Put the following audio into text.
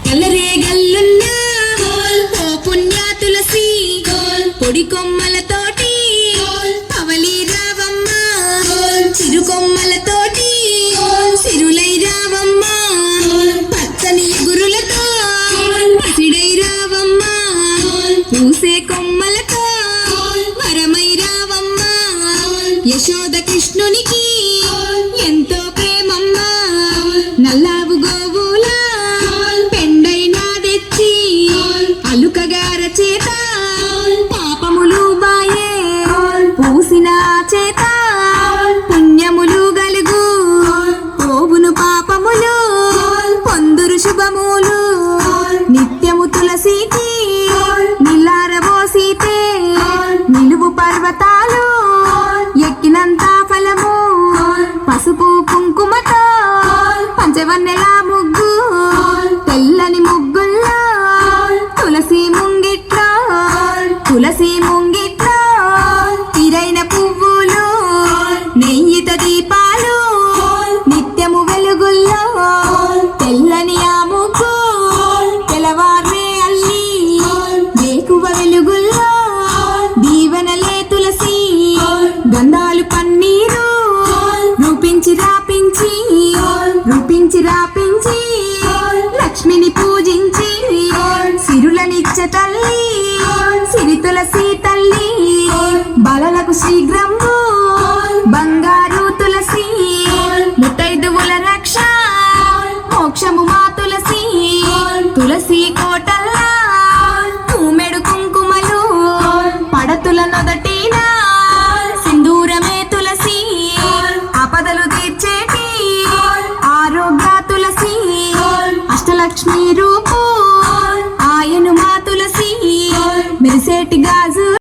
గల్లరే గల్లున్నా ఓ పుణ్య తులసి పొడి కొమ్మలతోటి పవలి రావమ్మ చిరు కొమ్మలతోటి సిరులై రావమ్మ పచ్చని గురులతో పసిడై రావమ్మ పూసే కొమ్మలతో వరమై రావమ్మ యశోద కృష్ణునికి ఎంతో ప్రేమమ్మ నల్లావు గోవులా పెండైనా తెచ్చి అలుకగార చేత పాపములు బాయే పూసిన చేత పుణ్యములు గలుగు పోవును పాపములు పొందురు శుభములు నిత్యము తులసికి నిల్లారబోసితే నిలువు పర్వతాలు ఎక్కినంత ఫలము పసుపు కుంకుమతో పంచవన్నెల ముగ్గు తెల్లని ముగ్గుల్లో తులసి ముంగిట్లో తిరైన పువ్వులు నెయ్యిత దీపాలు నిత్యము వెలుగుల్లో తెల్లని ఆ ముగ్గు తెలవారే అల్లి వేకువ వెలుగుల్లో దీవెనలే తులసి గంధాలు పన్నీరు రూపించి రాపించి లక్ష్మిని పూజించి సిరులనిచ్చ తల్లి సిరి తులసి తల్లి బలలకు శీఘ్రము బంగారు తులసి ముత్తైదువుల రక్ష మోక్షము మా తులసి తులసి కోటల్లా తూమెడు కుంకుమలు పడతుల నొదటిన సింధూరమే తులసి ఆపదలు తీర్చేటి ఆరోగ్య తులసి అష్టలక్ష్మి రూపు ఆయను మా తులసి మెరిసేటిగా